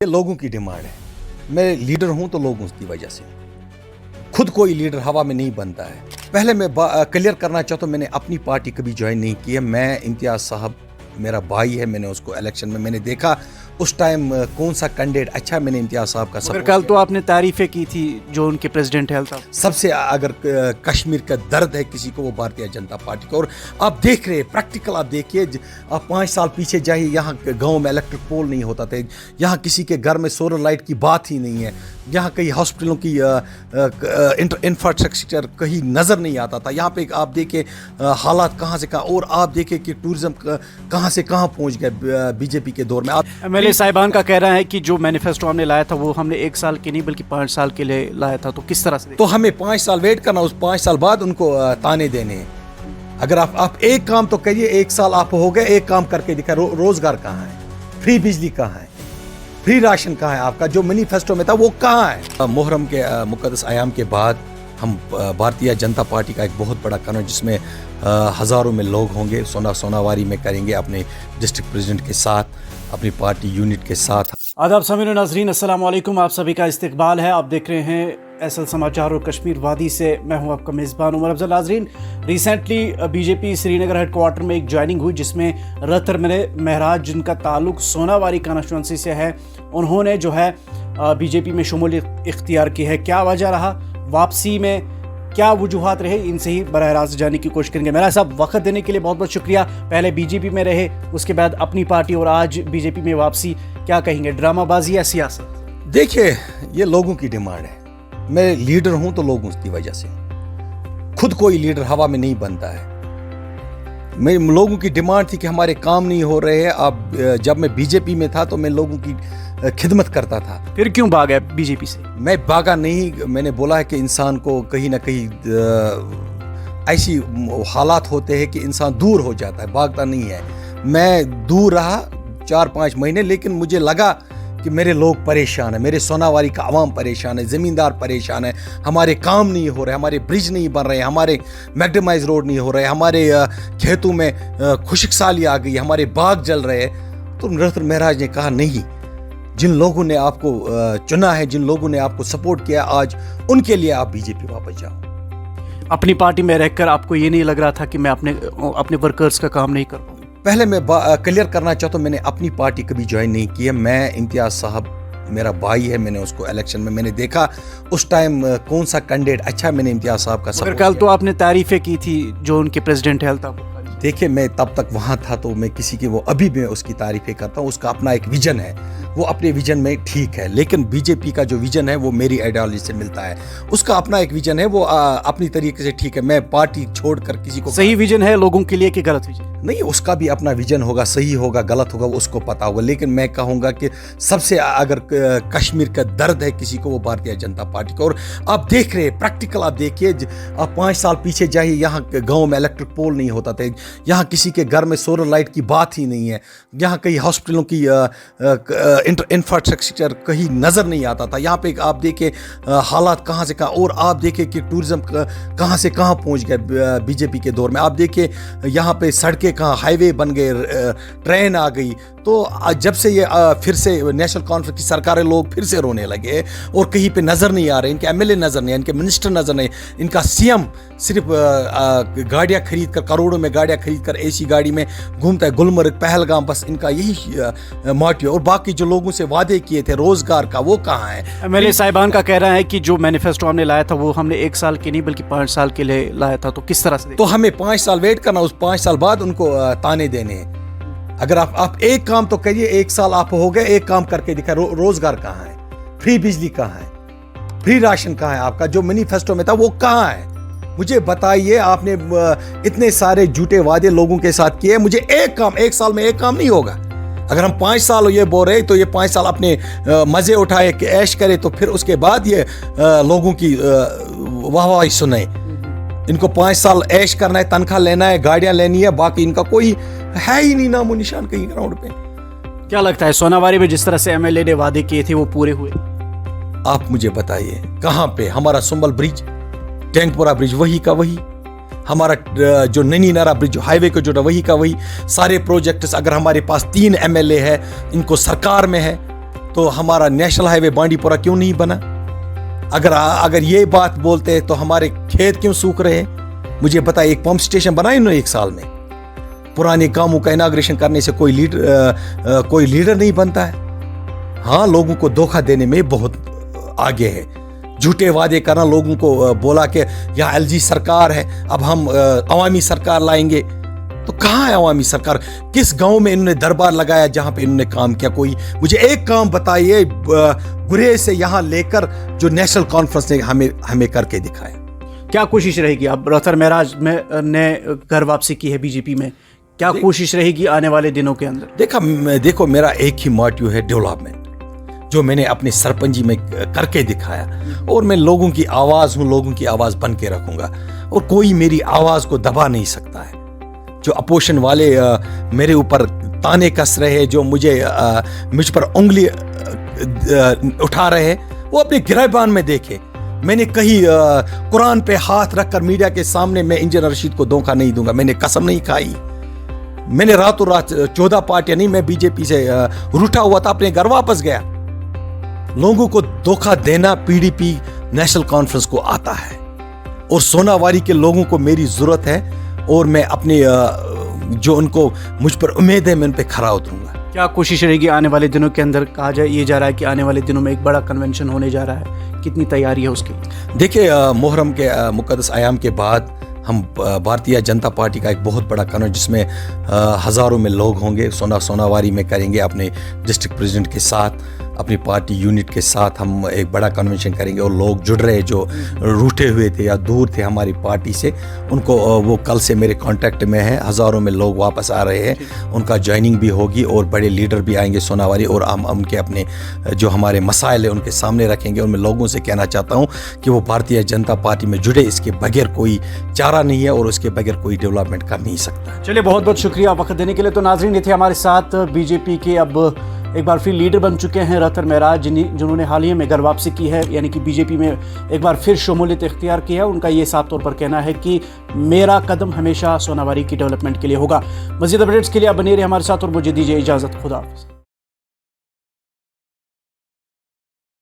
ये लोगों की डिमांड है। मैं लीडर हूं तो लोगों की वजह से, खुद कोई लीडर हवा में नहीं बनता है। पहले मैं क्लियर करना चाहता हूं, मैंने अपनी पार्टी कभी ज्वाइन नहीं की है। मैं इम्तियाज साहब मेरा भाई है, मैंने उसको इलेक्शन में मैंने देखा उस टाइम कौन सा कैंडिडेट अच्छा, मैंने इम्तियाज साहब का मगर कल तो आपने तारीफें की थी जो उनके प्रेसिडेंट है सबसे। अगर कश्मीर का दर्द है किसी को, वो भारतीय जनता पार्टी को। और आप देख रहे हैं प्रैक्टिकल, आप देखिए, आप 5 साल पीछे जाइए, यहाँ गांव में इलेक्ट्रिक पोल नहीं होता था, यहाँ किसी के घर में सोलर लाइट की बात ही नहीं है, यहाँ कई हॉस्पिटलों की इंफ्रास्ट्रक्चर कहीं नज़र नहीं आता था। यहाँ पे आप देखें हालात कहाँ से कहाँ, और आप देखें कि टूरिज्म कहाँ से कहाँ पहुँच गया बीजेपी के दौर में। एमएलए साहिबान का कहना है कि जो मैनिफेस्टो हमने लाया था वो हमने 1 साल के नहीं बल्कि 5 साल के लिए लाया था, तो किस तरह से? तो हमें 5 साल वेट करना, उस 5 साल बाद उनको ताने देने हैं। अगर आप एक काम तो करिए, 1 साल आप हो गए, एक काम करके दिखा। रोजगार कहाँ है, फ्री बिजली कहाँ है, फ्री राशन कहाँ है, आपका जो मैनिफेस्टो में था वो कहाँ है? मुहर्रम के मुक़द्दस आयाम के बाद हम भारतीय जनता पार्टी का एक बहुत बड़ा कानून, जिसमें हज़ारों में लोग होंगे, सोनावारी में करेंगे अपने डिस्ट्रिक्ट प्रेसिडेंट के साथ, अपनी पार्टी यूनिट के साथ। आदाब सामीन नाज़रीन, अस्सलाम वालेकुम, आप सभी का इस्तकबाल है। आप देख रहे हैं एसएल समाचार और कश्मीर वादी से मैं हूं आपका मेज़बान उमर अफजल। नाज़रीन, रिसेंटली बीजेपी श्रीनगर हेडक्वार्टर में एक ज्वाइनिंग हुई जिसमें रतर महराज, जिनका ताल्लुक सोनावारी कॉन्स्टिट्यूंसी से है, उन्होंने जो है बीजेपी में शमूलियत इख्तियार की है। क्या वजह रहा, वापसी में क्या वजूहात रहे, इनसे ही बराह रास्त जानने की कोशिश करेंगे। मेरा साहब, वक्त देने के लिए बहुत बहुत शुक्रिया। पहले बीजेपी में रहे, उसके बाद अपनी पार्टी और आज बीजेपी में वापसी, क्या कहेंगे, ड्रामाबाजी या सियासत? देखिए, ये लोगों की डिमांड है। मैं लीडर हूं तो लोगों की वजह से, खुद कोई लीडर हवा में नहीं बनता है। मैं लोगों की डिमांड थी कि हमारे काम नहीं हो रहे हैं। अब जब मैं बीजेपी में था तो मैं लोगों की खिदमत करता था। फिर क्यों भागा बीजेपी से? मैं भागा नहीं, मैंने बोला है कि इंसान को कहीं ना कहीं ऐसी हालात होते हैं कि इंसान दूर हो जाता है, भागता नहीं है। मैं दूर रहा 4-5 महीने, लेकिन मुझे लगा कि मेरे लोग परेशान हैं, मेरे सोनावारी का आवाम परेशान है, ज़मींदार परेशान है, हमारे काम नहीं हो रहे, हमारे ब्रिज नहीं बन रहे, हमारे मैगडमाइज रोड नहीं हो रहे, हमारे खेतों में खुशक साली आ गई, हमारे बाग जल रहे हैं। तो रतर महराज ने कहा, नहीं, जिन लोगों ने आपको चुना है, जिन लोगों ने आपको सपोर्ट किया, आज उनके लिए आप बीजेपी वापस जाओ। अपनी पार्टी में रहकर आपको ये नहीं लग रहा था कि मैं अपने वर्कर्स का काम नहीं कर पाऊँ? पहले मैं क्लियर करना चाहता हूँ, मैंने अपनी पार्टी कभी ज्वाइन नहीं की है। मैं इम्तियाज साहब मेरा भाई है, मैंने उसको इलेक्शन में मैंने देखा उस टाइम कौन सा कैंडिडेट अच्छा, मैंने इम्तियाज साहब का सपोर्ट किया। कल तो आपने तारीफें की थी जो उनके प्रेसिडेंट है देखिए, मैं तब तक वहाँ था तो मैं किसी की, वो अभी मैं उसकी तारीफें करता हूँ। उसका अपना एक विजन है, वो अपने विजन में ठीक है, लेकिन बीजेपी का जो विजन है वो मेरी आइडियोलॉजी से मिलता है। उसका अपना एक विजन है, वो अपनी तरीके से ठीक है। मैं पार्टी छोड़कर किसी को, सही विजन है लोगों के लिए कि गलत विजन? नहीं, उसका भी अपना विजन होगा, सही होगा गलत होगा वो उसको पता होगा, लेकिन मैं कहूँगा कि सबसे अगर कश्मीर का दर्द है किसी को, वो भारतीय जनता पार्टी को। और आप देख रहे हैं प्रैक्टिकल, आप देखिए, आप 5 साल पीछे जाइए, यहाँ गाँव में इलेक्ट्रिक पोल नहीं होता था, यहाँ किसी के घर में सोलर लाइट की बात ही नहीं है, यहाँ कई हॉस्पिटलों की इंफ्रास्ट्रक्चर कहीं नज़र नहीं आता था। यहाँ पे आप देखें हालात कहाँ से कहाँ, और आप देखें कि टूरिज्म कहाँ से कहाँ पहुँच गया बीजेपी के दौर में। आप देखें यहाँ पे सड़कें कहाँ, हाईवे बन गए, ट्रेन आ गई। तो जब से ये फिर से नेशनल कॉन्फ्रेंस की सरकारें, लोग फिर से रोने लगे और कहीं पे नज़र नहीं आ रहे, इनके एमएलए नज़र नहीं, इनके मिनिस्टर नज़र नहीं, इनका सीएम सिर्फ गाड़ियाँ खरीद कर, करोड़ों में गाड़ियाँ खरीद कर एसी गाड़ी में घूमता है, गुलमर्ग, पहलगाम, बस इनका यही मोटिव। और बाकी जो लोगों से वादे किए थे रोजगार का, वो कहाँ है? एमएलए साहिबान का कहना है कि जो मैनिफेस्टो हमने लाया था वो हमने 1 साल के नहीं बल्कि 5 साल के लिए लाया था, तो किस तरह से? तो हमें 5 साल वेट करना, उस 5 साल बाद उनको ताने देने हैं। अगर आप एक काम तो करिए, 1 साल आप हो गए, एक काम करके दिखा। रोजगार कहाँ है, फ्री बिजली कहाँ है, फ्री राशन कहाँ है, आपका जो मैनिफेस्टो में था वो कहाँ है? मुझे बताइए। आपने इतने सारे झूठे वादे लोगों के साथ किए, मुझे एक साल में एक काम नहीं होगा। अगर हम 5 साल ये बोल रहे तो ये 5 साल अपने मजे उठाए कि ऐश करे, तो फिर उसके बाद ये लोगों की वाहवाही सुने। इनको 5 साल ऐश करना है, तनख्वाह लेना है, गाड़ियां लेनी है, बाकी इनका कोई है ही नहीं नामो निशान कहीं ग्राउंड पे। क्या लगता है सोनावारी में जिस तरह से एमएलए ने वादे किए थे वो पूरे हुए? आप मुझे बताइए कहाँ पे? हमारा सुंबल ब्रिज, टैंकपुरा ब्रिज वही का वही, हमारा जो नैनी नारा ब्रिज हाईवे को जोड़ा वही का वही। सारे प्रोजेक्ट्स, अगर हमारे पास 3 एमएलए है, इनको सरकार में है, तो हमारा नेशनल हाईवे बांडीपुरा क्यों नहीं बना? अगर ये बात बोलते हैं तो हमारे खेत क्यों सूख रहे हैं? मुझे बताइए, एक पंप स्टेशन बनाए उन्होंने 1 साल में। पुराने कामों का इनाग्रेशन करने से कोई लीडर नहीं बनता है। हाँ, लोगों को धोखा देने में बहुत आगे है। झूठे वादे करना, लोगों को बोला कि यहाँ एलजी सरकार है, अब हम अवामी सरकार लाएंगे। तो कहाँ है अवामी सरकार? किस गांव में इन्होंने दरबार लगाया जहां पे इन्होंने काम किया? कोई मुझे एक काम बताइए गुरेज से यहाँ लेकर जो नेशनल कॉन्फ्रेंस ने हमें करके दिखाया। क्या कोशिश रहेगी? अब रतर महराज ने घर वापसी की है बीजेपी में, क्या कोशिश रहेगी आने वाले दिनों के अंदर? देखो, मेरा एक ही मोटिव है, डेवलपमेंट, जो मैंने अपनी सरपंची में करके दिखाया। और मैं लोगों की आवाज़ हूँ, लोगों की आवाज़ बन के रखूँगा, और कोई मेरी आवाज़ को दबा नहीं सकता है। जो अपोजिशन वाले मेरे ऊपर ताने कस रहे हैं, जो मुझ पर उंगली उठा रहे हैं, वो अपने गिरबान में देखे। मैंने कहीं कुरान पे हाथ रखकर मीडिया के सामने मैं इंजीनियर रशीद को धोखा नहीं दूंगा, मैंने कसम नहीं खाई। मैंने रातों रात 14 पार्टियां नहीं, मैं बीजेपी से रूठा हुआ था, अपने घर वापस गया। लोगों को धोखा देना पीडीपी नेशनल कॉन्फ्रेंस को आता है, और सोनावारी के लोगों को मेरी जरूरत है, और मैं अपने जो उनको मुझ पर उम्मीद है, मैं उन पे खरा उतरूंगा। क्या कोशिश रहेगी आने वाले दिनों के अंदर? कहा ये जा रहा है कि आने वाले दिनों में एक बड़ा कन्वेंशन होने जा रहा है, कितनी तैयारी है उसकी? देखिए, मुहर्रम के मुक़द्दस आयाम के बाद हम भारतीय जनता पार्टी का एक बहुत बड़ा कन्वेंशन, जिसमें हज़ारों में लोग होंगे, सोनावारी में करेंगे, अपने डिस्ट्रिक्ट प्रेसिडेंट के साथ, अपनी पार्टी यूनिट के साथ हम एक बड़ा कन्वेंशन करेंगे। और लोग जुड़ रहे जो रूठे हुए थे या दूर थे हमारी पार्टी से, उनको वो कल से मेरे कांटेक्ट में हैं। हज़ारों में लोग वापस आ रहे हैं, उनका ज्वाइनिंग भी होगी, और बड़े लीडर भी आएंगे सोनावारी, और हम उनके अपने जो हमारे मसाइल है उनके सामने रखेंगे। और मैं लोगों से कहना चाहता हूँ कि वो भारतीय जनता पार्टी में जुड़े, इसके बगैर कोई चारा नहीं है, और उसके बगैर कोई डेवलपमेंट कर नहीं सकता। चलिए, बहुत बहुत शुक्रिया वक्त देने के लिए। तो नाज़रीन, ये थे हमारे साथ बीजेपी के अब एक बार फिर लीडर बन चुके हैं रतर महराज, जिन्होंने हाल ही में घर वापसी की है, यानी कि बीजेपी में एक बार फिर शमूलियत इख्तियार की है। उनका ये साफ तौर पर कहना है कि मेरा कदम हमेशा सोनावारी की डेवलपमेंट के लिए होगा। मज़ीद अपडेट्स के लिए आप बने रहिए हमारे साथ, और मुझे दीजिए इजाज़त। खुदा हाफ़िज़।